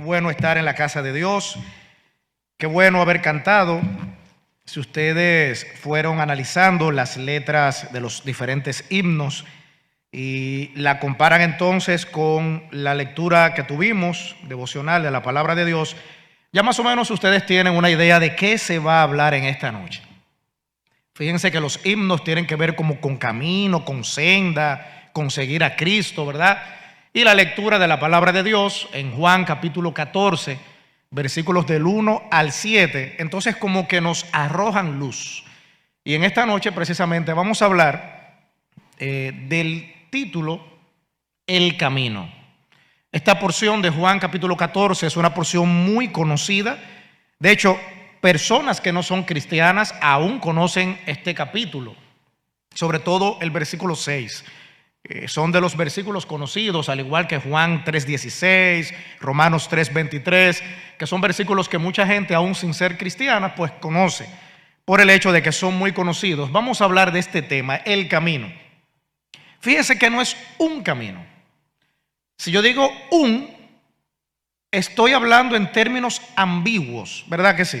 bueno estar en la casa de Dios. Qué bueno haber cantado. Si ustedes fueron analizando las letras de los diferentes himnos y la comparan entonces con la lectura que tuvimos, devocional de la palabra de Dios, ya más o menos ustedes tienen una idea de qué se va a hablar en esta noche. Fíjense que los himnos tienen que ver como con camino, con senda, con seguir a Cristo, ¿verdad? Y la lectura de la palabra de Dios en Juan capítulo 14, versículos del 1 al 7, entonces como que nos arrojan luz. Y en esta noche precisamente vamos a hablar del título El Camino. Esta porción de Juan capítulo 14 es una porción muy conocida. De hecho, personas que no son cristianas aún conocen este capítulo, sobre todo el versículo 6. Son de los versículos conocidos, al igual que Juan 3:16, Romanos 3:23, que son versículos que mucha gente, aún sin ser cristiana, pues conoce, por el hecho de que son muy conocidos. Vamos a hablar de este tema, el camino. Fíjese que no es un camino. Si yo digo estoy hablando en términos ambiguos, ¿verdad que sí?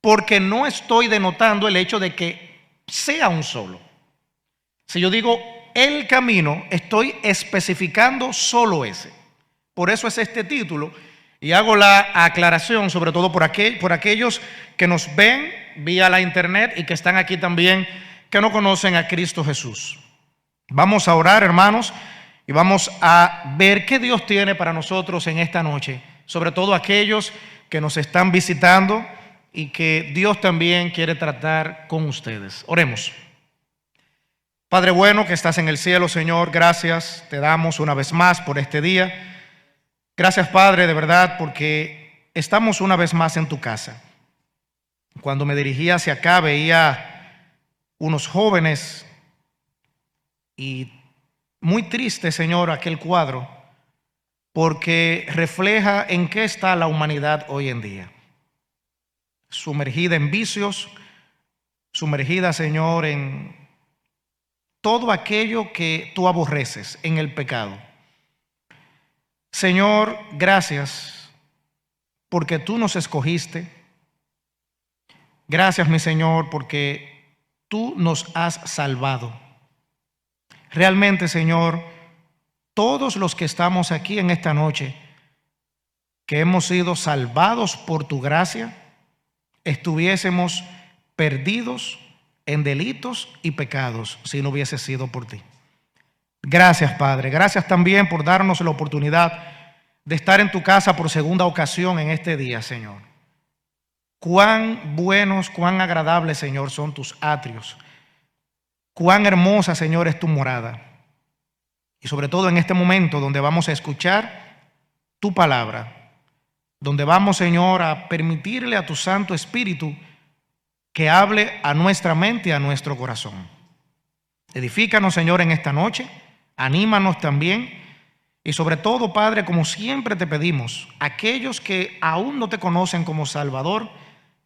Porque no estoy denotando el hecho de que sea un solo. Si yo digo el camino, estoy especificando solo ese. Por eso es este título. Y hago la aclaración, sobre todo por aquellos que nos ven vía la internet y que están aquí también, que no conocen a Cristo Jesús. Vamos a orar, hermanos, y vamos a ver qué Dios tiene para nosotros en esta noche. Sobre todo aquellos que nos están visitando y que Dios también quiere tratar con ustedes. Oremos. Padre bueno que estás en el cielo, Señor, gracias te damos una vez más por este día. Gracias, Padre, de verdad, porque estamos una vez más en tu casa. Cuando me dirigía hacia acá veía unos jóvenes y muy triste, Señor, aquel cuadro, porque refleja en qué está la humanidad hoy en día. Sumergida en vicios, sumergida, Señor, en todo aquello que tú aborreces, en el pecado. Señor, gracias porque tú nos escogiste. Gracias, mi Señor, porque tú nos has salvado. Realmente, Señor, todos los que estamos aquí en esta noche, que hemos sido salvados por tu gracia, estuviésemos perdidos en delitos y pecados si no hubiese sido por ti. Gracias, Padre. Gracias también por darnos la oportunidad de estar en tu casa por segunda ocasión en este día, Señor. Cuán buenos, cuán agradables, Señor, son tus atrios. Cuán hermosa, Señor, es tu morada. Y sobre todo en este momento donde vamos a escuchar tu palabra, donde vamos, Señor, a permitirle a tu Santo Espíritu que hable a nuestra mente y a nuestro corazón. Edifícanos, Señor, en esta noche. Anímanos también. Y sobre todo, Padre, como siempre te pedimos, aquellos que aún no te conocen como Salvador,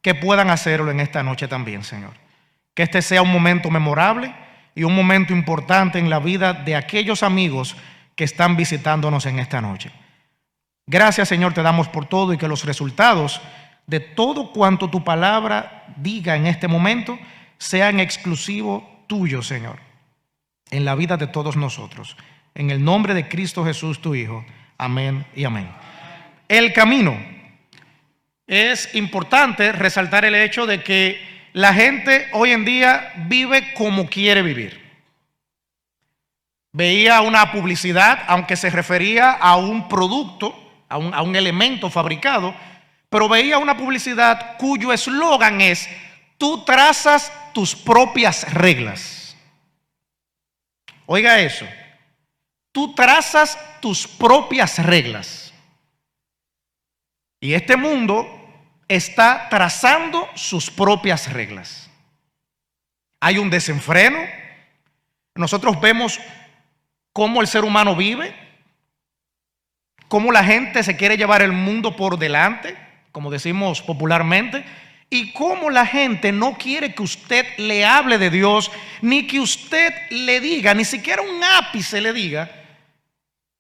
que puedan hacerlo en esta noche también, Señor. Que este sea un momento memorable y un momento importante en la vida de aquellos amigos que están visitándonos en esta noche. Gracias, Señor, te damos por todo y que los resultados de todo cuanto tu palabra diga en este momento sean exclusivo tuyo, Señor, en la vida de todos nosotros. En el nombre de Cristo Jesús, tu Hijo. Amén y amén. El camino. Es importante resaltar el hecho de que la gente hoy en día vive como quiere vivir. Veía una publicidad, aunque se refería a un producto, a un elemento fabricado, pero veía una publicidad cuyo eslogan es: tú trazas tus propias reglas. Oiga eso. Tú trazas tus propias reglas. Y este mundo está trazando sus propias reglas. Hay un desenfreno. Nosotros vemos cómo el ser humano vive, cómo la gente se quiere llevar el mundo por delante, como decimos popularmente, y cómo la gente no quiere que usted le hable de Dios, ni que usted le diga, ni siquiera un ápice le diga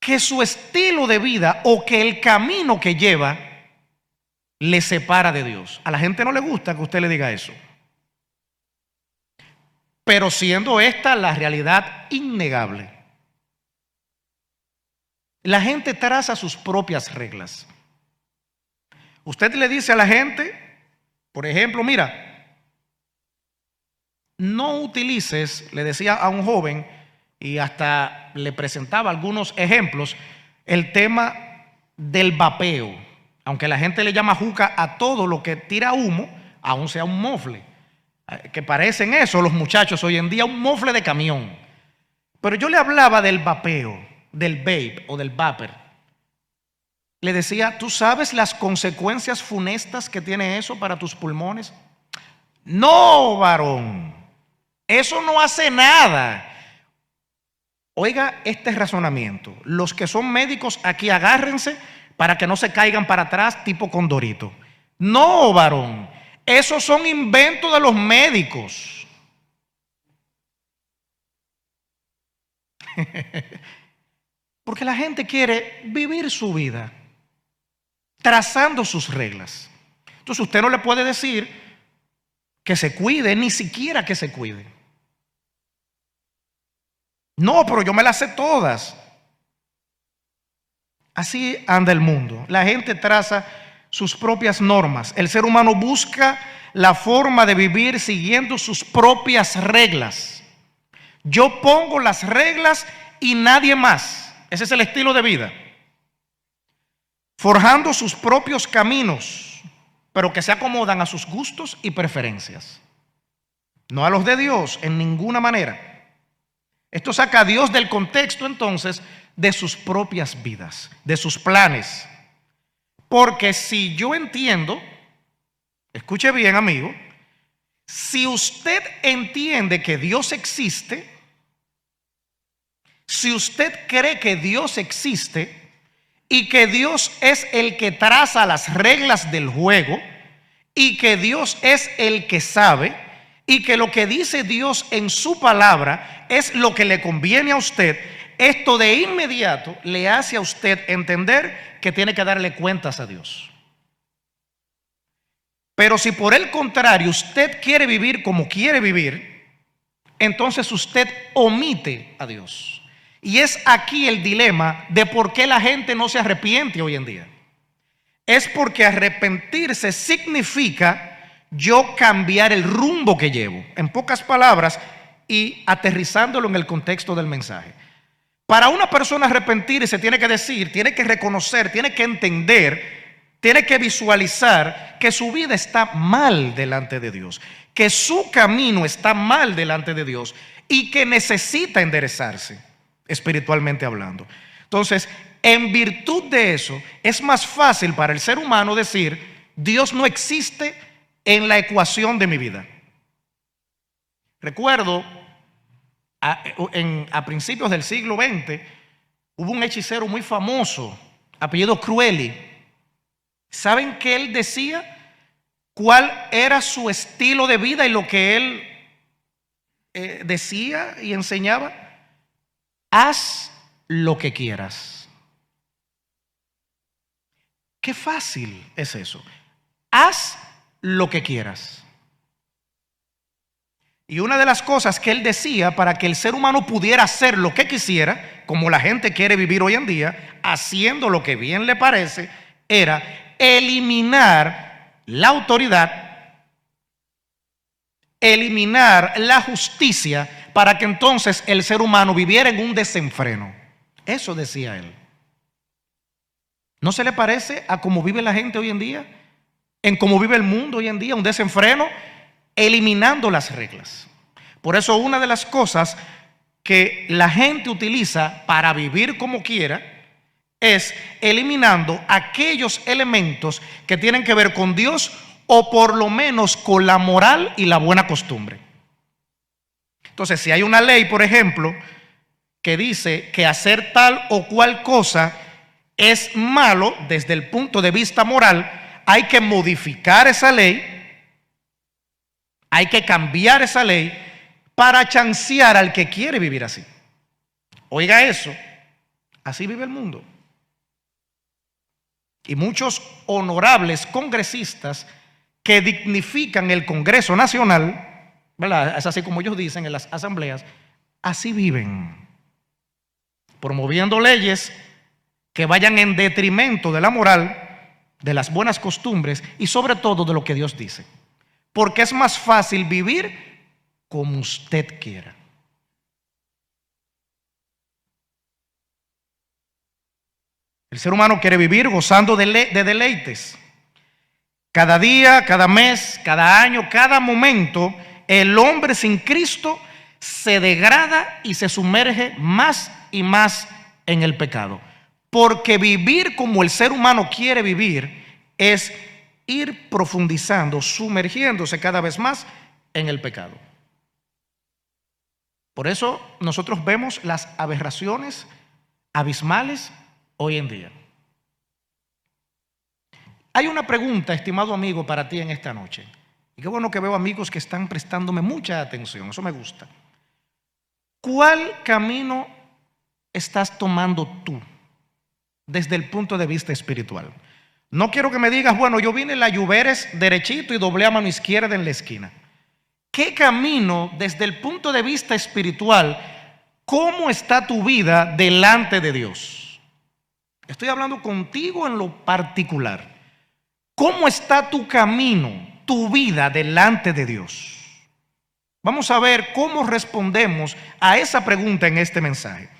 que su estilo de vida o que el camino que lleva le separa de Dios. A la gente no le gusta que usted le diga eso. Pero siendo esta la realidad innegable, la gente traza sus propias reglas. Usted le dice a la gente, por ejemplo, mira, no utilices, le decía a un joven, y hasta le presentaba algunos ejemplos, el tema del vapeo. Aunque la gente le llama juca a todo lo que tira humo, aún sea un mofle, que parecen eso los muchachos hoy en día, un mofle de camión. Pero yo le hablaba del vapeo, del vape o del vapor. Le decía, ¿tú sabes las consecuencias funestas que tiene eso para tus pulmones? No, varón, eso no hace nada. Oiga este razonamiento. Los que son médicos aquí, agárrense para que no se caigan para atrás tipo Condorito. No, varón, esos son inventos de los médicos. Porque la gente quiere vivir su vida trazando sus reglas. Entonces usted no le puede decir que se cuide, ni siquiera que se cuide. No, pero yo me las sé todas. Así anda el mundo. La gente traza sus propias normas. El ser humano busca la forma de vivir siguiendo sus propias reglas. Yo pongo las reglas y nadie más. Ese es el estilo de vida. Forjando sus propios caminos, pero que se acomodan a sus gustos y preferencias. No a los de Dios en ninguna manera. Esto saca a Dios del contexto entonces de sus propias vidas, de sus planes. Porque si yo entiendo, escuche bien amigo, si usted entiende que Dios existe, si usted cree que Dios existe y que Dios es el que traza las reglas del juego y que Dios es el que sabe, y que lo que dice Dios en su palabra es lo que le conviene a usted, esto de inmediato le hace a usted entender que tiene que darle cuentas a Dios. Pero si por el contrario usted quiere vivir como quiere vivir, entonces usted omite a Dios. Y es aquí el dilema de por qué la gente no se arrepiente hoy en día. Es porque arrepentirse significa yo cambiar el rumbo que llevo. En pocas palabras y aterrizándolo en el contexto del mensaje. Para una persona arrepentirse tiene que decir, tiene que reconocer, tiene que entender, tiene que visualizar que su vida está mal delante de Dios, que su camino está mal delante de Dios y que necesita enderezarse, espiritualmente hablando. Entonces, en virtud de eso, es más fácil para el ser humano decir, Dios no existe en la ecuación de mi vida. Recuerdo a principios del siglo XX hubo un hechicero muy famoso, apellido Cruelly. ¿Saben qué él decía? ¿Cuál era su estilo de vida y lo que él decía y enseñaba? Haz lo que quieras. Qué fácil es eso. Haz lo que quieras. Y una de las cosas que él decía para que el ser humano pudiera hacer lo que quisiera, como la gente quiere vivir hoy en día, haciendo lo que bien le parece, era eliminar la autoridad, eliminar la justicia, para que entonces el ser humano viviera en un desenfreno. Eso decía él. ¿No se le parece a cómo vive la gente hoy en día? En cómo vive el mundo hoy en día, un desenfreno, eliminando las reglas. Por eso una de las cosas que la gente utiliza para vivir como quiera es eliminando aquellos elementos que tienen que ver con Dios o por lo menos con la moral y la buena costumbre. Entonces, si hay una ley, por ejemplo, que dice que hacer tal o cual cosa es malo desde el punto de vista moral, hay que modificar esa ley, hay que cambiar esa ley para chancear al que quiere vivir así. Oiga eso, Así vive el mundo. Y muchos honorables congresistas que dignifican el Congreso Nacional, ¿verdad? Es así como ellos dicen en las asambleas, así viven, promoviendo leyes que vayan en detrimento de la moral, de las buenas costumbres y sobre todo de lo que Dios dice. Porque es más fácil vivir como usted quiera. El ser humano quiere vivir gozando de deleites. Cada día, cada mes, cada año, cada momento, el hombre sin Cristo se degrada y se sumerge más y más en el pecado. Porque vivir como el ser humano quiere vivir es ir profundizando, sumergiéndose cada vez más en el pecado. Por eso nosotros vemos las aberraciones abismales hoy en día. Hay una pregunta, estimado amigo, para ti en esta noche. Y qué bueno que veo amigos que están prestándome mucha atención, eso me gusta. ¿Cuál camino estás tomando tú desde el punto de vista espiritual? No quiero que me digas, bueno, yo vine en la Lluveres derechito y doblé a mano izquierda en la esquina. ¿Qué camino desde el punto de vista espiritual, cómo está tu vida delante de Dios? Estoy hablando contigo en lo particular. ¿Cómo está tu camino, tu vida delante de Dios? Vamos a ver cómo respondemos a esa pregunta en este mensaje.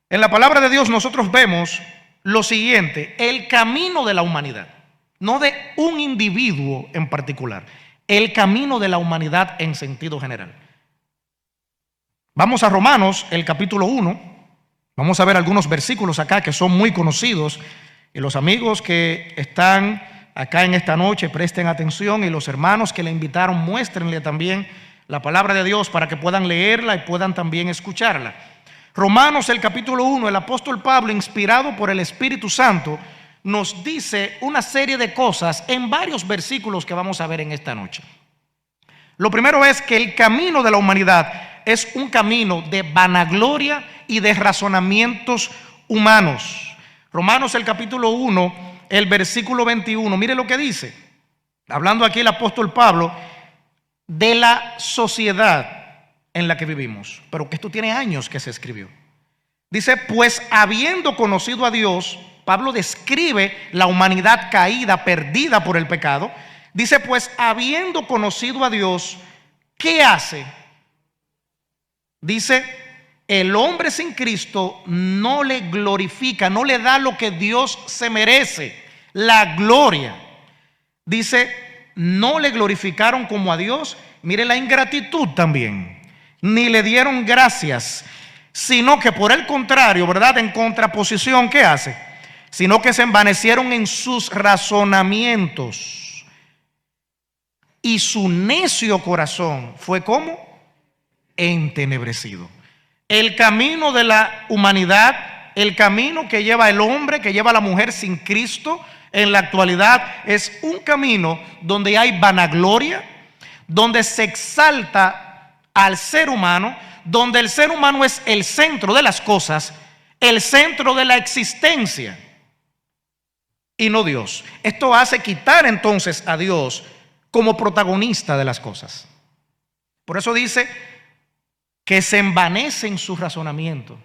En la palabra de Dios nosotros vemos lo siguiente: el camino de la humanidad, no de un individuo en particular, el camino de la humanidad en sentido general. Vamos a Romanos, el capítulo 1. Vamos a ver algunos versículos acá que son muy conocidos, y los amigos que están acá en esta noche presten atención, y los hermanos que le invitaron muéstrenle también la palabra de Dios para que puedan leerla y puedan también escucharla. Romanos, el capítulo 1, el apóstol Pablo, inspirado por el Espíritu Santo, nos dice una serie de cosas en varios versículos que vamos a ver en esta noche. Lo primero es que el camino de la humanidad es un camino de vanagloria y de razonamientos humanos. Romanos, el capítulo 1, el versículo 21, mire lo que dice, hablando aquí el apóstol Pablo de la sociedad en la que vivimos, pero que esto tiene años que se escribió. Dice, pues habiendo conocido a Dios, Pablo describe la humanidad caída, perdida por el pecado. Dice, pues habiendo conocido a Dios, ¿qué hace? Dice, el hombre sin Cristo no le glorifica, no le da lo que Dios se merece, la gloria. Dice, no le glorificaron como a Dios. Mire la ingratitud también. Ni le dieron gracias, sino que por el contrario, ¿verdad? En contraposición, ¿qué hace? Sino que se envanecieron en sus razonamientos. Y su necio corazón fue como entenebrecido. El camino de la humanidad, el camino que lleva el hombre, que lleva a la mujer sin Cristo en la actualidad, es un camino donde hay vanagloria, donde se exalta al ser humano, donde el ser humano es el centro de las cosas, el centro de la existencia, y no Dios. Esto hace quitar entonces a Dios como protagonista de las cosas. Por eso dice que se envanece en su razonamiento.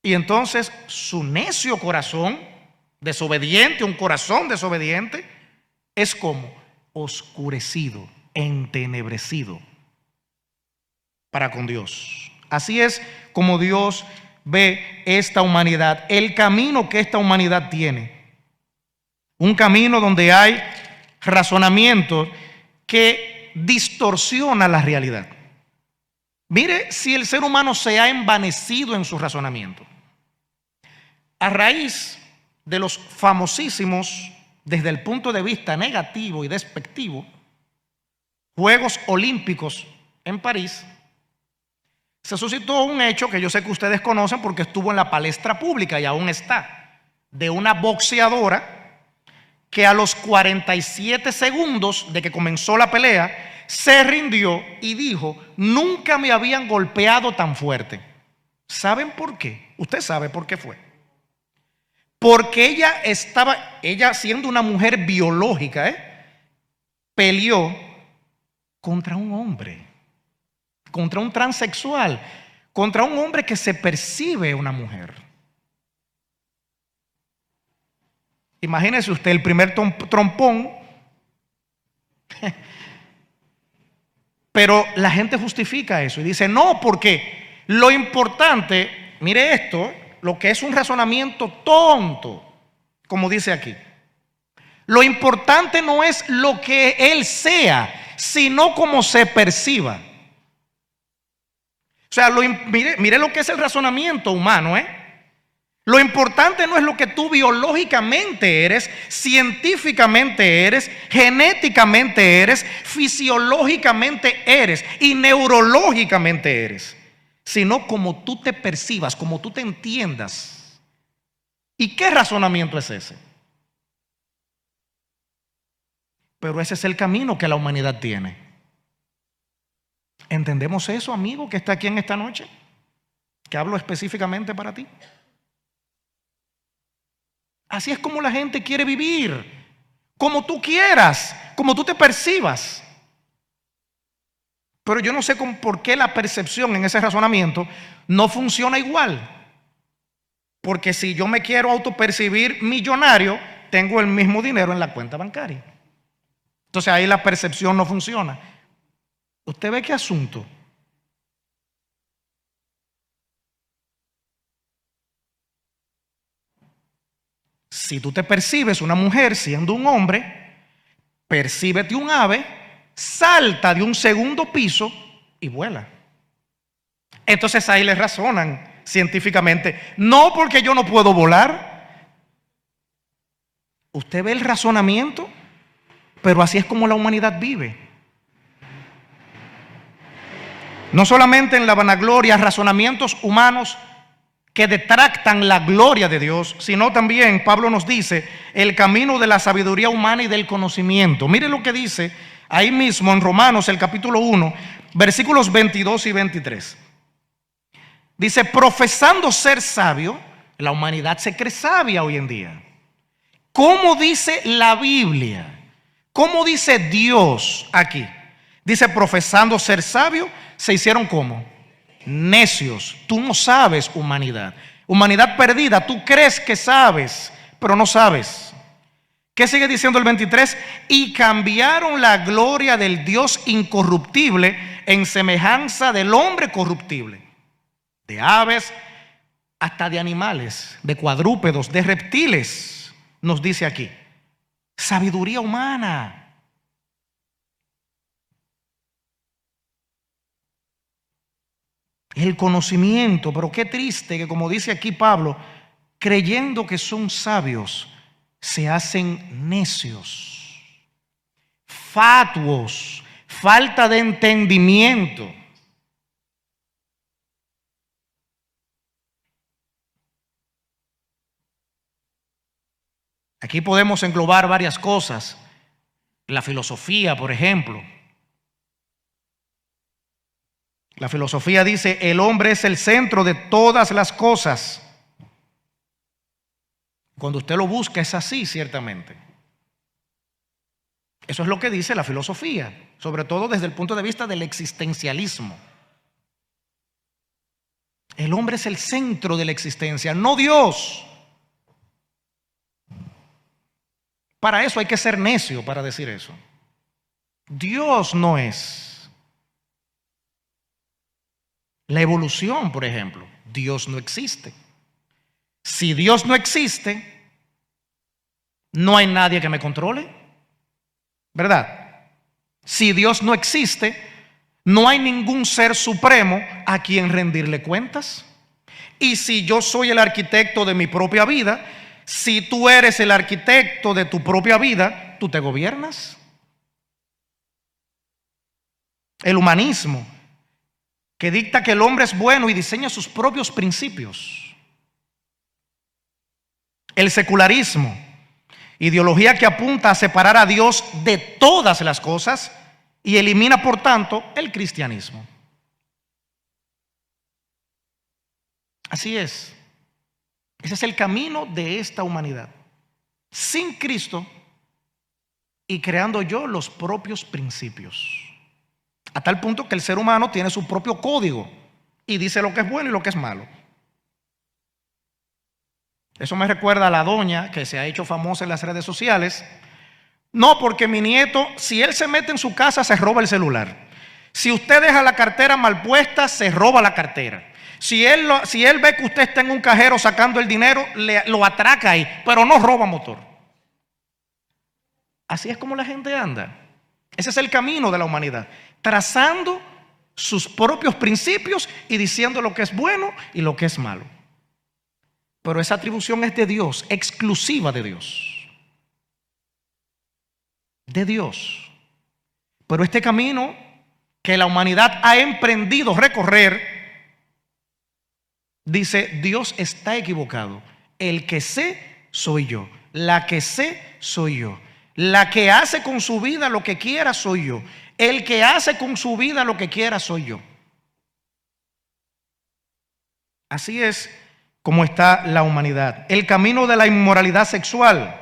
Y entonces su necio corazón, desobediente, un corazón desobediente, es como oscurecido, entenebrecido para con Dios. Así es como Dios ve esta humanidad, el camino que esta humanidad tiene. Un camino donde hay razonamientos que distorsiona la realidad. Mire si el ser humano se ha envanecido en su razonamiento. A raíz de los famosísimos, desde el punto de vista negativo y despectivo, Juegos Olímpicos en París, se suscitó un hecho que yo sé que ustedes conocen porque estuvo en la palestra pública y aún está, de una boxeadora que a los 47 segundos de que comenzó la pelea se rindió y dijo, nunca me habían golpeado tan fuerte. ¿Saben por qué? Usted sabe por qué fue. Porque ella siendo una mujer biológica, peleó contra un hombre, contra un transexual, contra un hombre que se percibe una mujer. Imagínese usted el primer trompón. Pero la gente justifica eso y dice, no, porque lo importante, mire esto, lo que es un razonamiento tonto, como dice aquí. Lo importante no es lo que él sea, sino cómo se perciba. O sea, mire lo que es el razonamiento humano, Lo importante no es lo que tú biológicamente eres, científicamente eres, genéticamente eres, fisiológicamente eres y neurológicamente eres, sino como tú te percibas, como tú te entiendas. ¿Y qué razonamiento es ese? Pero ese es el camino que la humanidad tiene. ¿Entendemos eso, amigo, que está aquí en esta noche? Que hablo específicamente para ti. Así es como la gente quiere vivir, como tú quieras, como tú te percibas. Pero yo no sé por qué la percepción en ese razonamiento no funciona igual. Porque si yo me quiero autopercibir millonario, tengo el mismo dinero en la cuenta bancaria. Entonces ahí la percepción no funciona. ¿Usted ve qué asunto? Si tú te percibes una mujer siendo un hombre, percíbete un ave, salta de un segundo piso y vuela. Entonces ahí le razonan científicamente, no porque yo no puedo volar. Usted ve el razonamiento, pero así es como la humanidad vive. No solamente en la vanagloria, razonamientos humanos que detractan la gloria de Dios, sino también, Pablo nos dice, el camino de la sabiduría humana y del conocimiento. Mire lo que dice ahí mismo en Romanos, el capítulo 1, versículos 22 y 23. Dice, profesando ser sabio, la humanidad se cree sabia hoy en día. ¿Cómo dice la Biblia? ¿Cómo dice Dios aquí? Dice, profesando ser sabio, se hicieron ¿cómo? Necios. Tú no sabes, humanidad. Humanidad perdida, tú crees que sabes, pero no sabes. ¿Qué sigue diciendo el 23? Y cambiaron la gloria del Dios incorruptible en semejanza del hombre corruptible, de aves hasta de animales, de cuadrúpedos, de reptiles, nos dice aquí. Sabiduría humana. El conocimiento, pero qué triste que, como dice aquí Pablo, creyendo que son sabios, se hacen necios, fatuos, falta de entendimiento. Aquí podemos englobar varias cosas. La filosofía, por ejemplo. La filosofía dice, el hombre es el centro de todas las cosas. Cuando usted lo busca es así, ciertamente. Eso es lo que dice la filosofía, sobre todo desde el punto de vista del existencialismo. El hombre es el centro de la existencia, no Dios. Para eso hay que ser necio para decir eso. Dios no es. La evolución, por ejemplo, Dios no existe. Si Dios no existe, no hay nadie que me controle, ¿verdad? Si Dios no existe, no hay ningún ser supremo a quien rendirle cuentas. Y si yo soy el arquitecto de mi propia vida, si tú eres el arquitecto de tu propia vida, tú te gobiernas. El humanismo, que dicta que el hombre es bueno y diseña sus propios principios. El secularismo, ideología que apunta a separar a Dios de todas las cosas y elimina, por tanto, el cristianismo. Así es. Ese es el camino de esta humanidad. Sin Cristo y creando yo los propios principios. A tal punto que el ser humano tiene su propio código y dice lo que es bueno y lo que es malo. Eso me recuerda a la doña que se ha hecho famosa en las redes sociales. No, porque mi nieto, si él se mete en su casa, se roba el celular. Si usted deja la cartera mal puesta, se roba la cartera. Si él ve que usted está en un cajero sacando el dinero, lo atraca ahí, pero no roba motor. Así es como la gente anda. Ese es el camino de la humanidad, trazando sus propios principios y diciendo lo que es bueno y lo que es malo. Pero esa atribución es de Dios, exclusiva de Dios. De Dios. Pero este camino que la humanidad ha emprendido recorrer, dice, Dios está equivocado. El que sé soy yo. La que sé soy yo. La que hace con su vida lo que quiera soy yo. El que hace con su vida lo que quiera soy yo. Así es como está la humanidad. El camino de la inmoralidad sexual.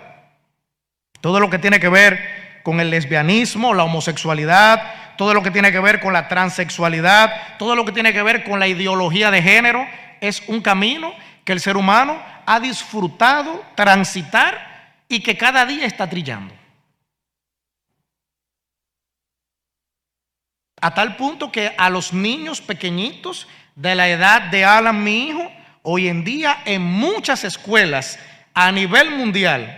Todo lo que tiene que ver con el lesbianismo, la homosexualidad, todo lo que tiene que ver con la transexualidad, todo lo que tiene que ver con la ideología de género, es un camino que el ser humano ha disfrutado transitar y que cada día está trillando. A tal punto que a los niños pequeñitos de la edad de Alan, mi hijo, hoy en día en muchas escuelas a nivel mundial,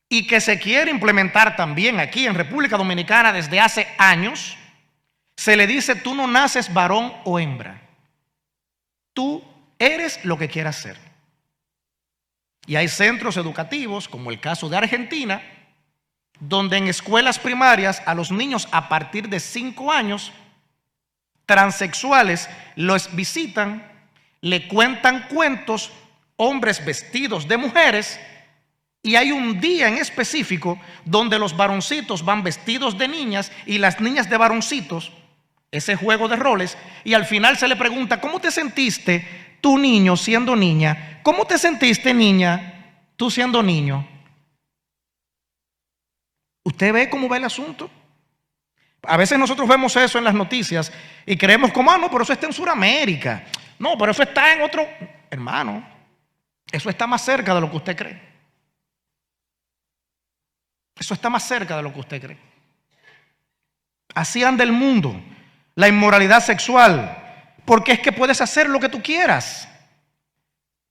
y que se quiere implementar también aquí en República Dominicana desde hace años, se le dice: tú no naces varón o hembra, tú eres lo que quieras ser. Y hay centros educativos, como el caso de Argentina, donde en escuelas primarias a los niños a partir de 5 años transexuales los visitan, le cuentan cuentos, hombres vestidos de mujeres, y hay un día en específico donde los varoncitos van vestidos de niñas y las niñas de varoncitos, ese juego de roles, y al final se le pregunta: ¿cómo te sentiste tú, niño, siendo niña? ¿Cómo te sentiste, niña, tú siendo niño? ¿Usted ve cómo va el asunto? A veces nosotros vemos eso en las noticias y creemos como: no, pero eso está en Sudamérica. No, pero eso está en otro. Hermano, eso está más cerca de lo que usted cree. Eso está más cerca de lo que usted cree. Así anda el mundo, la inmoralidad sexual, porque es que puedes hacer lo que tú quieras.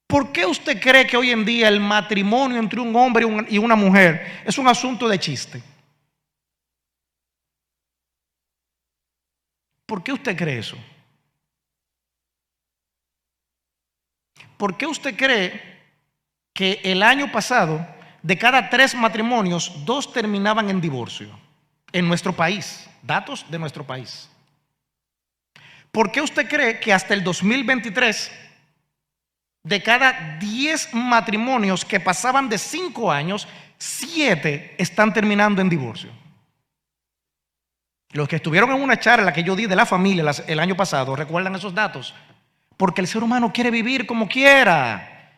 ¿Por qué usted cree que hoy en día el matrimonio entre un hombre y una mujer es un asunto de chiste? ¿Por qué usted cree eso? ¿Por qué usted cree que el año pasado, de cada 3 matrimonios, 2 terminaban en divorcio en nuestro país? Datos de nuestro país. ¿Por qué usted cree que hasta el 2023, de cada 10 matrimonios que pasaban de 5 años, 7 están terminando en divorcio? Los que estuvieron en una charla que yo di de la familia el año pasado recuerdan esos datos. Porque el ser humano quiere vivir como quiera.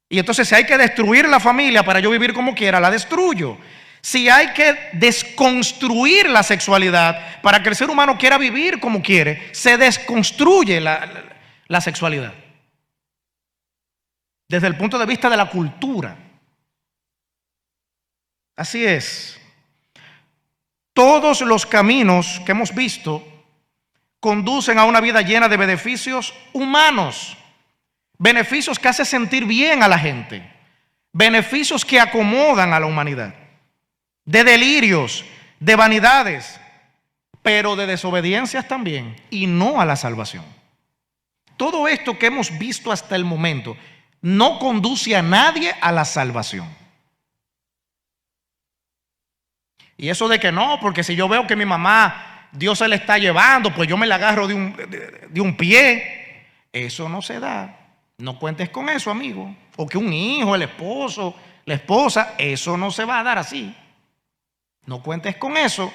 Y entonces, si hay que destruir la familia para yo vivir como quiera, la destruyo. Si hay que desconstruir la sexualidad para que el ser humano quiera vivir como quiere, se desconstruye la sexualidad. Desde el punto de vista de la cultura. Así es. Todos los caminos que hemos visto conducen a una vida llena de beneficios humanos. Beneficios que hacen sentir bien a la gente. Beneficios que acomodan a la humanidad. De delirios, de vanidades, pero de desobediencias también, y no a la salvación. Todo esto que hemos visto hasta el momento no conduce a nadie a la salvación. Y eso de que no, porque si yo veo que mi mamá, Dios se le está llevando, pues yo me la agarro de un pie. Eso no se da. No cuentes con eso, amigo. O que un hijo, el esposo, la esposa, eso no se va a dar así. No cuentes con eso.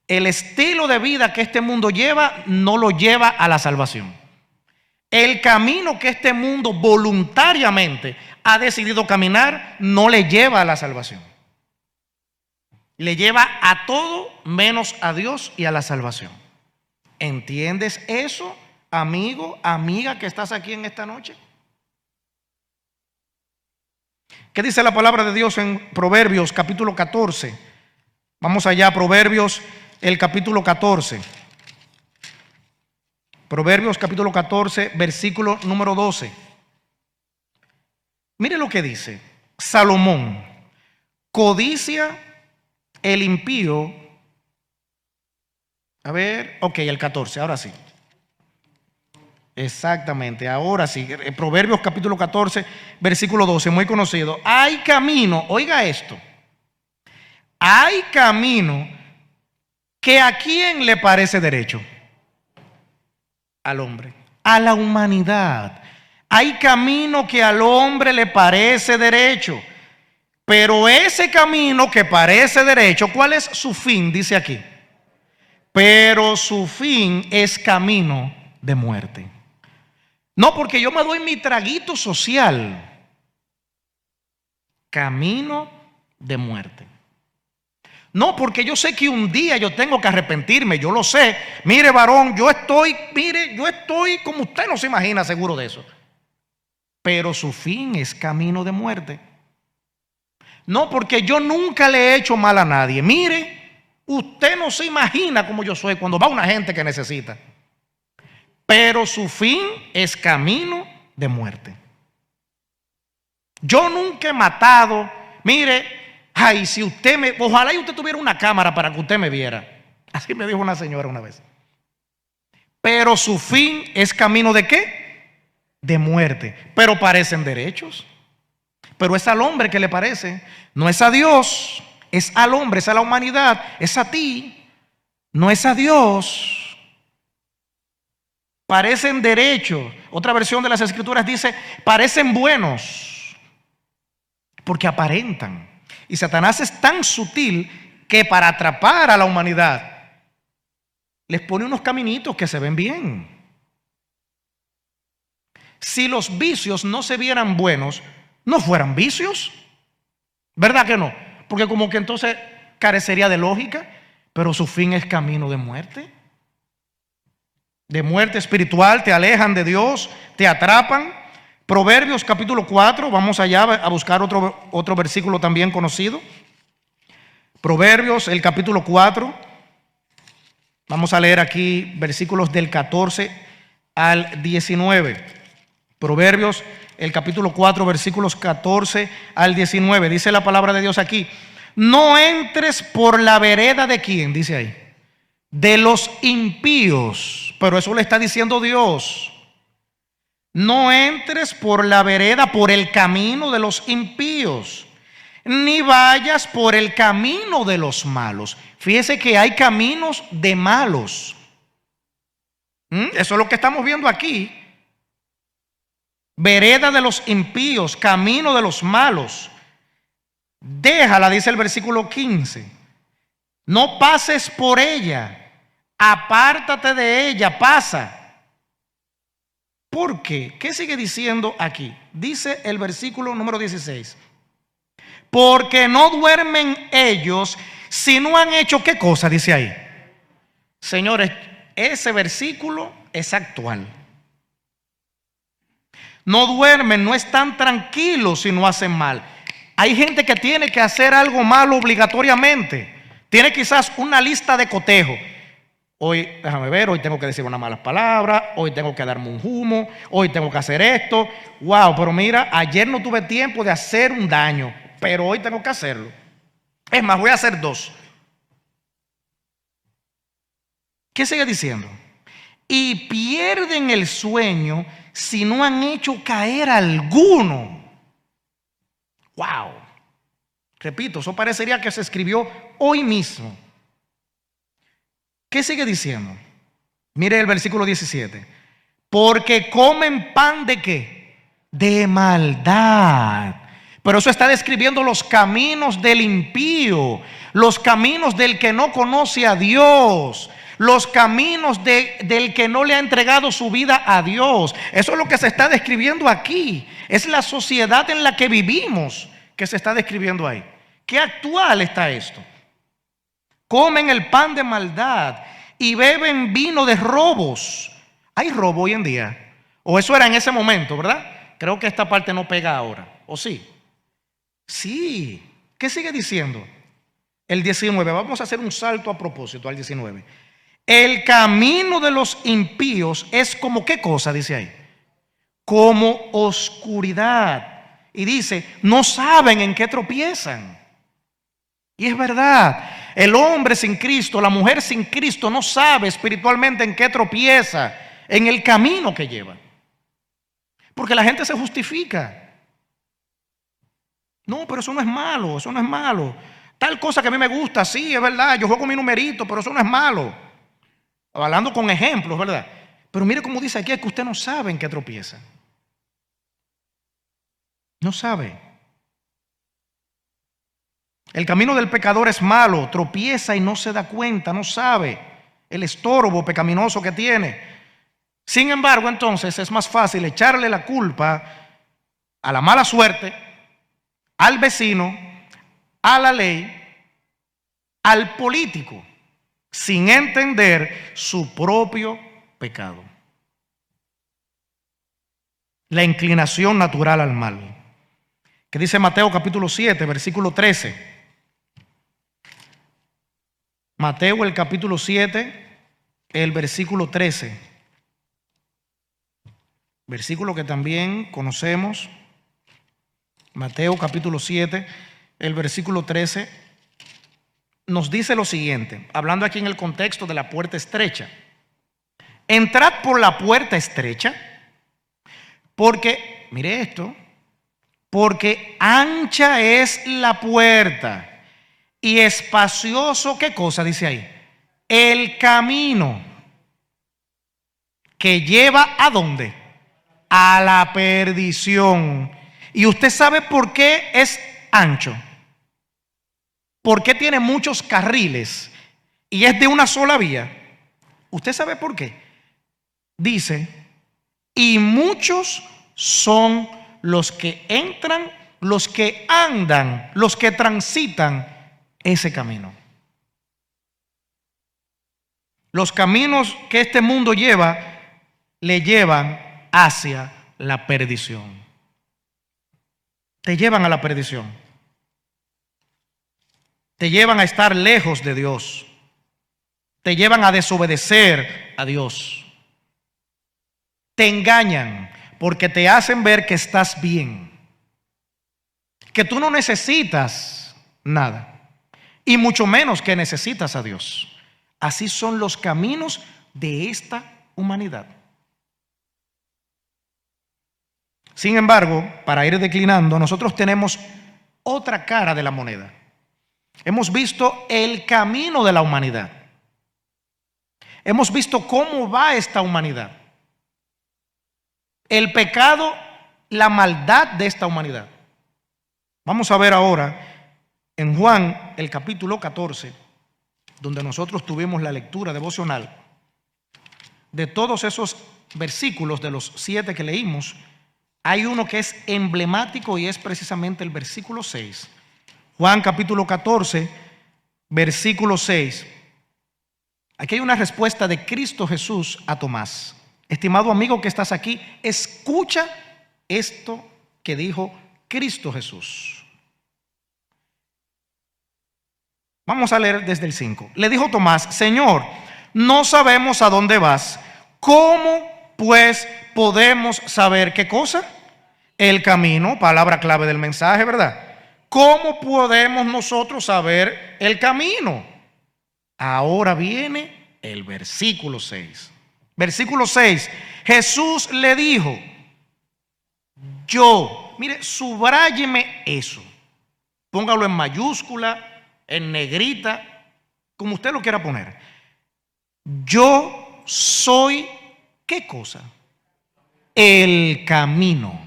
El estilo de vida que este mundo lleva no lo lleva a la salvación. El camino que este mundo voluntariamente ha decidido caminar no le lleva a la salvación. Le lleva a todo menos a Dios y a la salvación. ¿Entiendes eso, amigo, amiga que estás aquí en esta noche? ¿Qué dice la palabra de Dios en Proverbios capítulo 14? Vamos allá, Proverbios el capítulo 14. Proverbios capítulo 14, versículo número 12. Mire lo que dice Salomón: codicia el impío. A ver, ok, el 14, ahora sí. Exactamente, ahora sí. Proverbios capítulo 14, versículo 12, muy conocido. Hay camino, oiga esto. Hay camino que a quién le parece derecho. Al hombre, a la humanidad. Hay camino que al hombre le parece derecho, pero ese camino que parece derecho, ¿cuál es su fin? Dice aquí: pero su fin es camino de muerte. No, porque yo me doy mi traguito social. Camino de muerte. No, porque yo sé que un día yo tengo que arrepentirme, yo lo sé. Mire, varón, yo estoy como usted no se imagina, seguro de eso. Pero su fin es camino de muerte. No, porque yo nunca le he hecho mal a nadie. Mire, usted no se imagina cómo yo soy cuando va una gente que necesita. Pero su fin es camino de muerte. Yo nunca he matado. Mire, ay, si ojalá y usted tuviera una cámara para que usted me viera. Así me dijo una señora una vez. Pero su fin es camino ¿de qué? De muerte. Pero parecen derechos. Pero es al hombre que le parece. No es a Dios, es al hombre, es a la humanidad, es a ti. No es a Dios. Parecen derechos. Otra versión de las Escrituras dice: parecen buenos, porque aparentan. Y Satanás es tan sutil que para atrapar a la humanidad les pone unos caminitos que se ven bien. Si los vicios no se vieran buenos, no fueran vicios. ¿Verdad que no? Porque como que entonces carecería de lógica. Pero su fin es camino de muerte. De muerte espiritual. Te alejan de Dios, te atrapan. Proverbios capítulo 4, vamos allá a buscar otro versículo también conocido. Proverbios el capítulo 4, vamos a leer aquí versículos del 14 al 19. Proverbios el capítulo 4, versículos 14 al 19. Dice la palabra de Dios aquí: no entres por la vereda de ¿quién? Dice ahí, de los impíos. Pero eso le está diciendo Dios. No entres por la vereda, por el camino de los impíos, ni vayas por el camino de los malos. Fíjese que hay caminos de malos. Eso es lo que estamos viendo aquí. Vereda de los impíos, camino de los malos. Déjala, dice el versículo 15. No pases por ella, apártate de ella, pasa. ¿Por qué? ¿Qué sigue diciendo aquí? Dice el versículo número 16. Porque no duermen ellos si no han hecho ¿qué cosa? Dice ahí. Señores, ese versículo es actual. No duermen, no están tranquilos si no hacen mal. Hay gente que tiene que hacer algo malo obligatoriamente. Tiene quizás una lista de cotejo. Hoy, déjame ver, hoy tengo que decir unas malas palabras, hoy tengo que darme un humo, hoy tengo que hacer esto. Wow, pero mira, ayer no tuve tiempo de hacer un daño, pero hoy tengo que hacerlo. Es más, voy a hacer 2. ¿Qué sigue diciendo? Y pierden el sueño si no han hecho caer alguno. Wow. Repito, eso parecería que se escribió hoy mismo. ¿Qué sigue diciendo? Mire el versículo 17. Porque comen pan ¿de qué? De maldad. Pero eso está describiendo los caminos del impío, los caminos del que no conoce a Dios, los caminos del que no le ha entregado su vida a Dios. Eso es lo que se está describiendo aquí. Es la sociedad en la que vivimos que se está describiendo ahí. ¿Qué actual está esto? Comen el pan de maldad y beben vino de robos. ¿Hay robo hoy en día? O eso era en ese momento, ¿verdad? Creo que esta parte no pega ahora. ¿O sí? Sí. ¿Qué sigue diciendo? El 19. Vamos a hacer un salto a propósito al 19. El camino de los impíos es como ¿qué cosa? Dice ahí. Como oscuridad. Y dice, no saben en qué tropiezan. Y es verdad. El hombre sin Cristo, la mujer sin Cristo no sabe espiritualmente en qué tropieza, en el camino que lleva. Porque la gente se justifica. No, pero eso no es malo, eso no es malo. Tal cosa que a mí me gusta, sí, es verdad, yo juego mi numerito, pero eso no es malo. Hablando con ejemplos, ¿verdad? Pero mire cómo dice aquí, es que usted no sabe en qué tropieza. No sabe. El camino del pecador es malo, tropieza y no se da cuenta, no sabe el estorbo pecaminoso que tiene. Sin embargo, entonces es más fácil echarle la culpa a la mala suerte, al vecino, a la ley, al político, sin entender su propio pecado. La inclinación natural al mal. Que dice Mateo capítulo 7, versículo 13. Mateo el capítulo 7, el versículo 13. Versículo que también conocemos. Mateo capítulo 7, el versículo 13. Nos dice lo siguiente, hablando aquí en el contexto de la puerta estrecha. Entrad por la puerta estrecha, porque, mire esto, porque ancha es la puerta y espacioso, ¿qué cosa dice ahí? El camino que lleva ¿a dónde? A la perdición. Y usted sabe por qué es ancho. ¿Por qué tiene muchos carriles y es de una sola vía? ¿Usted sabe por qué? Dice, y muchos son los que entran, los que andan, los que transitan ese camino. Los caminos que este mundo lleva, le llevan hacia la perdición. Te llevan a la perdición. Te llevan a estar lejos de Dios. Te llevan a desobedecer a Dios. Te engañan porque te hacen ver que estás bien, que tú no necesitas nada y mucho menos que necesitas a Dios. Así son los caminos de esta humanidad. Sin embargo, para ir declinando, nosotros tenemos otra cara de la moneda. Hemos visto el camino de la humanidad. Hemos visto cómo va esta humanidad. El pecado, la maldad de esta humanidad. Vamos a ver ahora en Juan, el capítulo 14, donde nosotros tuvimos la lectura devocional. De todos esos versículos, de los 7 que leímos, hay uno que es emblemático y es precisamente el versículo 6. Juan capítulo 14, versículo 6. Aquí hay una respuesta de Cristo Jesús a Tomás. Estimado amigo que estás aquí, escucha esto que dijo Cristo Jesús. Vamos a leer desde el 5. Le dijo Tomás, Señor, no sabemos a dónde vas. ¿Cómo pues podemos saber qué cosa? El camino, palabra clave del mensaje, ¿verdad? ¿Cómo podemos nosotros saber el camino? Ahora viene el versículo 6. Versículo 6. Jesús le dijo, yo, mire, subráyeme eso. Póngalo en mayúscula, en negrita, como usted lo quiera poner. Yo soy, ¿qué cosa? El camino,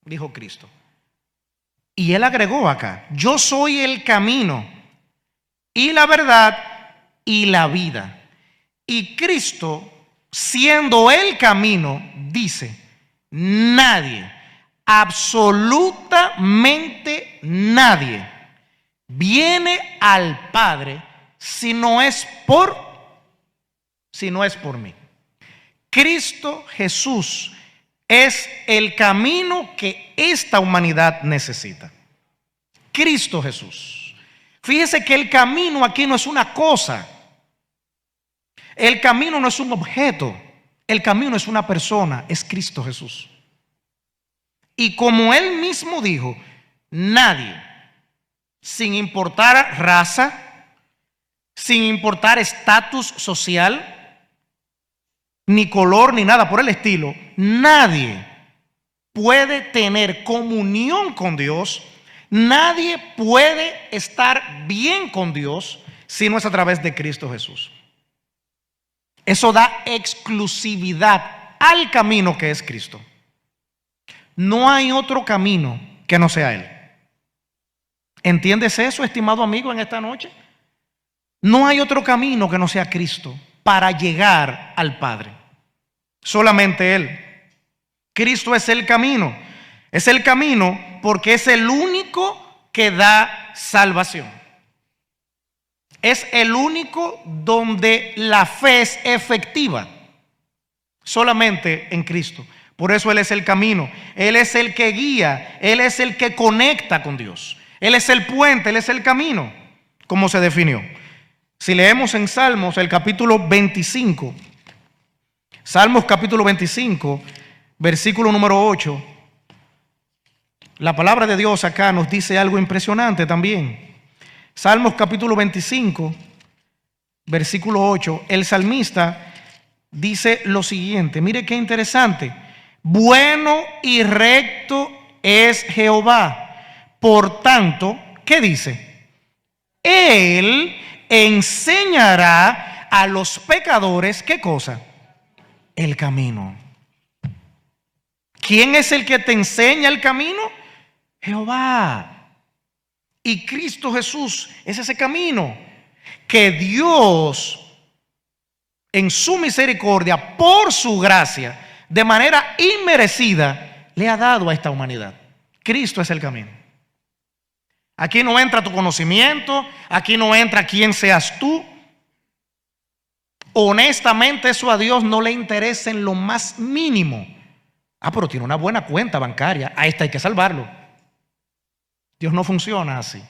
dijo Cristo. Y él agregó acá, yo soy el camino y la verdad y la vida. Y Cristo, siendo el camino, dice, nadie, absolutamente nadie, viene al Padre si no es por mí. Cristo Jesús es el camino que esta humanidad necesita. Cristo Jesús. Fíjese que el camino aquí no es una cosa. El camino no es un objeto. El camino es una persona, es Cristo Jesús. Y como Él mismo dijo, nadie, sin importar raza, sin importar estatus social, ni color, ni nada por el estilo, nadie puede tener comunión con Dios, nadie puede estar bien con Dios si no es a través de Cristo Jesús. Eso da exclusividad al camino que es Cristo. No hay otro camino que no sea Él. ¿Entiendes eso, estimado amigo, en esta noche? No hay otro camino que no sea Cristo para llegar al Padre. Solamente Él. Cristo es el camino. Es el camino porque es el único que da salvación. Es el único donde la fe es efectiva. Solamente en Cristo. Por eso Él es el camino. Él es el que guía. Él es el que conecta con Dios. Él es el puente. Él es el camino. Como se definió. Si leemos en Salmos el capítulo 25. Salmos capítulo 25, versículo número 8. La palabra de Dios acá nos dice algo impresionante también. Salmos capítulo 25, versículo 8. El salmista dice lo siguiente. Mire qué interesante. Bueno y recto es Jehová. Por tanto, ¿qué dice? Él enseñará a los pecadores, ¿qué cosa? El camino. ¿Quién es el que te enseña el camino? Jehová. Y Cristo Jesús es ese camino que Dios, en su misericordia, por su gracia, de manera inmerecida, le ha dado a esta humanidad. Cristo es el camino. Aquí no entra tu conocimiento, aquí no entra quién seas tú. Honestamente, eso a Dios no le interesa en lo más mínimo. Pero tiene una buena cuenta bancaria, a esta hay que salvarlo. Dios no funciona así.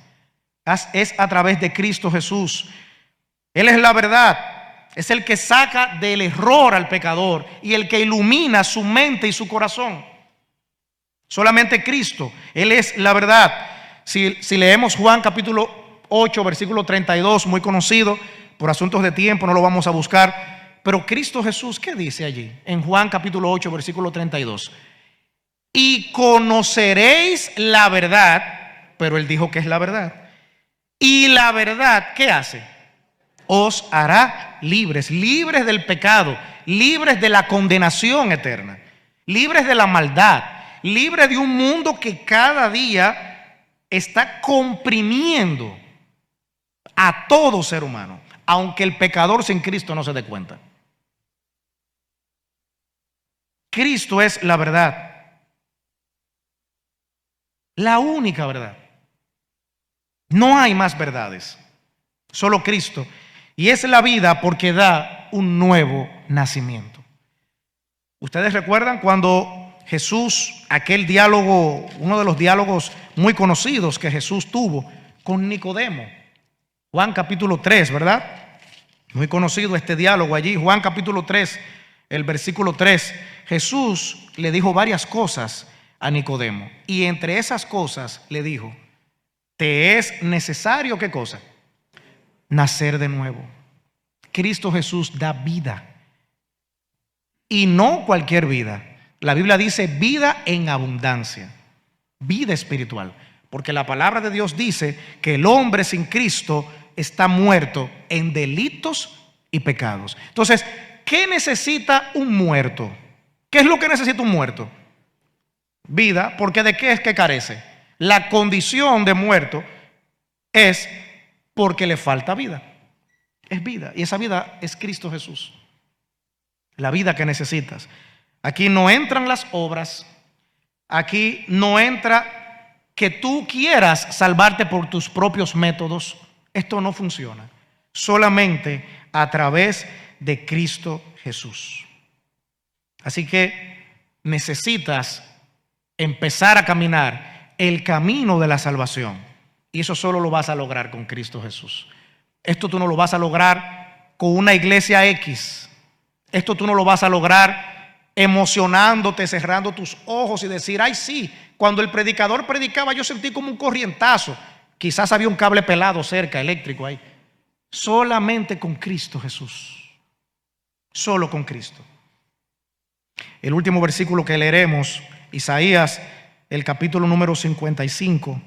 Es a través de Cristo Jesús. Él es la verdad. Es el que saca del error al pecador y el que ilumina su mente y su corazón. Solamente Cristo. Él es la verdad. Si leemos Juan capítulo 8, versículo 32, muy conocido, por asuntos de tiempo no lo vamos a buscar. Pero Cristo Jesús, ¿qué dice allí? En Juan capítulo 8, versículo 32. Y conoceréis la verdad. Pero Él dijo que es la verdad. Y la verdad, ¿qué hace? Os hará libres. Libres del pecado. Libres de la condenación eterna. Libres de la maldad. Libres de un mundo que cada día está comprimiendo a todo ser humano, aunque el pecador sin Cristo no se dé cuenta. Cristo es la verdad, la única verdad. No hay más verdades, solo Cristo. Y es la vida porque da un nuevo nacimiento. Ustedes recuerdan cuando Jesús, aquel diálogo, uno de los diálogos muy conocidos que Jesús tuvo con Nicodemo. Juan capítulo 3, ¿verdad? Muy conocido este diálogo allí. Juan capítulo 3, el versículo 3. Jesús le dijo varias cosas a Nicodemo. Y entre esas cosas le dijo, te es necesario, ¿qué cosa? Nacer de nuevo. Cristo Jesús da vida. Y no cualquier vida. La Biblia dice vida en abundancia. Vida espiritual. Porque la palabra de Dios dice que el hombre sin Cristo está muerto en delitos y pecados. Entonces, ¿qué necesita un muerto? ¿Qué es lo que necesita un muerto? Vida, porque ¿de qué es que carece? La condición de muerto es porque le falta vida. Es vida. Y esa vida es Cristo Jesús. La vida que necesitas. Aquí no entran las obras. Aquí no entra que tú quieras salvarte por tus propios métodos. Esto no funciona. Solamente a través de Cristo Jesús. Así que necesitas empezar a caminar el camino de la salvación. Y eso solo lo vas a lograr con Cristo Jesús. Esto tú no lo vas a lograr con una iglesia X. Esto tú no lo vas a lograr emocionándote, cerrando tus ojos y decir, ay sí, cuando el predicador predicaba yo sentí como un corrientazo. Quizás había un cable pelado cerca, eléctrico ahí. Solamente con Cristo Jesús. Solo con Cristo. El último versículo que leeremos, Isaías, el capítulo número 55,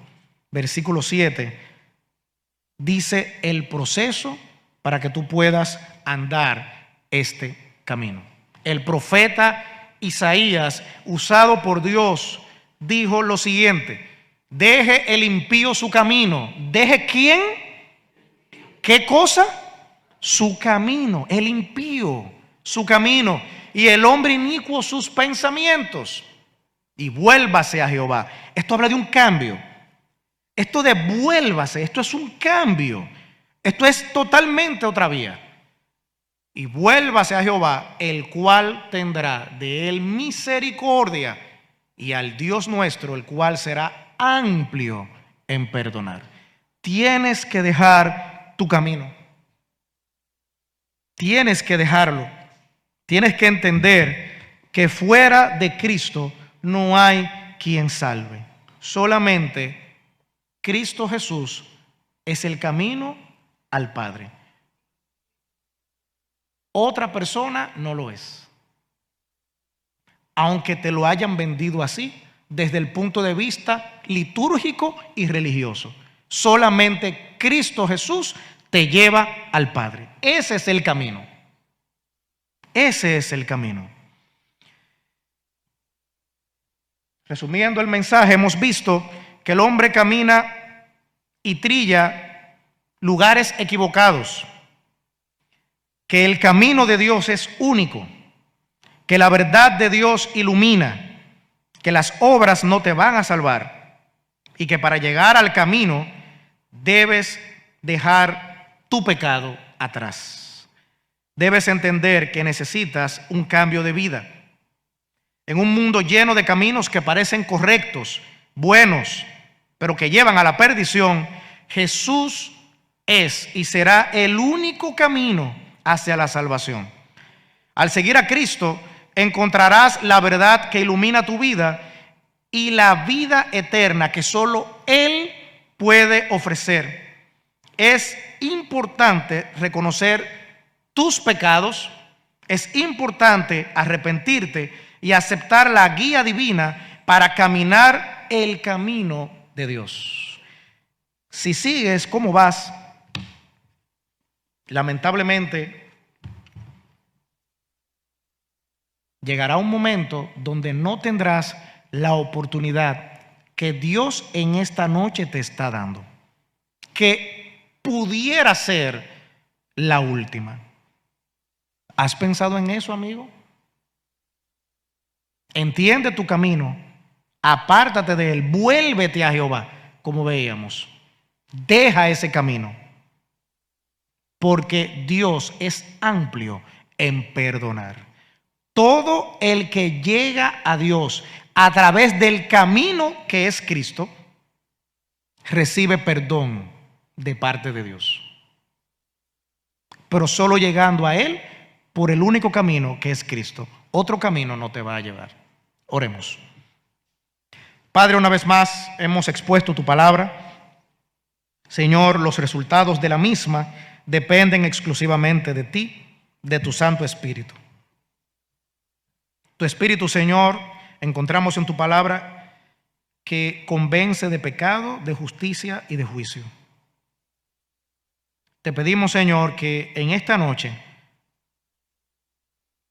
versículo 7, dice el proceso para que tú puedas andar este camino. El profeta Isaías, usado por Dios, dijo lo siguiente: deje el impío su camino. ¿Deje quién? ¿Qué cosa? Su camino. El impío, su camino. Y el hombre inicuo sus pensamientos. Y vuélvase a Jehová. Esto habla de un cambio. Esto de vuélvase, esto es un cambio. Esto es totalmente otra vía. Y vuélvase a Jehová, el cual tendrá de él misericordia, y al Dios nuestro, el cual será amplio en perdonar. Tienes que dejar tu camino. Tienes que dejarlo. Tienes que entender que fuera de Cristo no hay quien salve. Solamente Cristo Jesús es el camino al Padre. Otra persona no lo es. Aunque te lo hayan vendido así, desde el punto de vista litúrgico y religioso. Solamente Cristo Jesús te lleva al Padre. Ese es el camino. Ese es el camino. Resumiendo el mensaje, hemos visto que el hombre camina y trilla lugares equivocados, que el camino de Dios es único, que la verdad de Dios ilumina, que las obras no te van a salvar y que para llegar al camino debes dejar tu pecado atrás. Debes entender que necesitas un cambio de vida. En un mundo lleno de caminos que parecen correctos, buenos, pero que llevan a la perdición, Jesús es y será el único camino hacia la salvación. Al seguir a Cristo, encontrarás la verdad que ilumina tu vida y la vida eterna que solo Él puede ofrecer. Es importante reconocer tus pecados, es importante arrepentirte y aceptar la guía divina para caminar el camino de Dios. Si sigues como vas, lamentablemente llegará un momento donde no tendrás la oportunidad que Dios en esta noche te está dando, que pudiera ser la última. ¿Has pensado en eso, amigo? Entiende tu camino, apártate de él, vuélvete a Jehová, como veíamos. Deja ese camino, porque Dios es amplio en perdonar. Todo el que llega a Dios a través del camino que es Cristo, recibe perdón de parte de Dios. Pero solo llegando a Él por el único camino que es Cristo. Otro camino no te va a llevar. Oremos. Padre, una vez más hemos expuesto tu palabra. Señor, los resultados de la misma dependen exclusivamente de ti, de tu Santo Espíritu. Tu Espíritu, Señor, encontramos en tu palabra que convence de pecado, de justicia y de juicio. Te pedimos, Señor, que en esta noche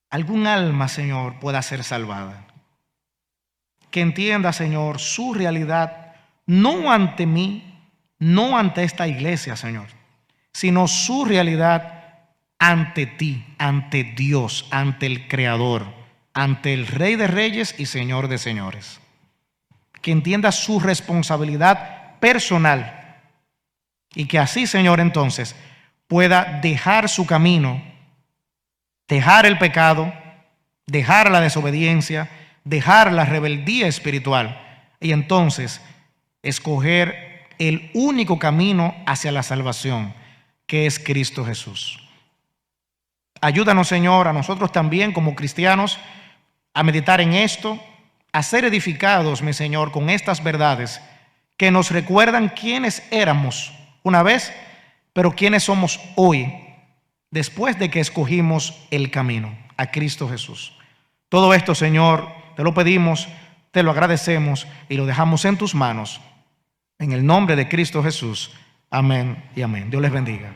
algún alma, Señor, pueda ser salvada. Que entienda, Señor, su realidad, no ante mí, no ante esta iglesia, Señor, sino su realidad ante ti, ante Dios, ante el Creador, ante el Rey de Reyes y Señor de Señores. Que entienda su responsabilidad personal y que así, Señor, entonces pueda dejar su camino, dejar el pecado, dejar la desobediencia, dejar la rebeldía espiritual y entonces escoger el único camino hacia la salvación, que es Cristo Jesús. Ayúdanos, Señor, a nosotros también como cristianos a meditar en esto, a ser edificados, mi Señor, con estas verdades que nos recuerdan quiénes éramos una vez, pero quiénes somos hoy, después de que escogimos el camino a Cristo Jesús. Todo esto, Señor, te lo pedimos, te lo agradecemos y lo dejamos en tus manos. En el nombre de Cristo Jesús. Amén y amén. Dios les bendiga.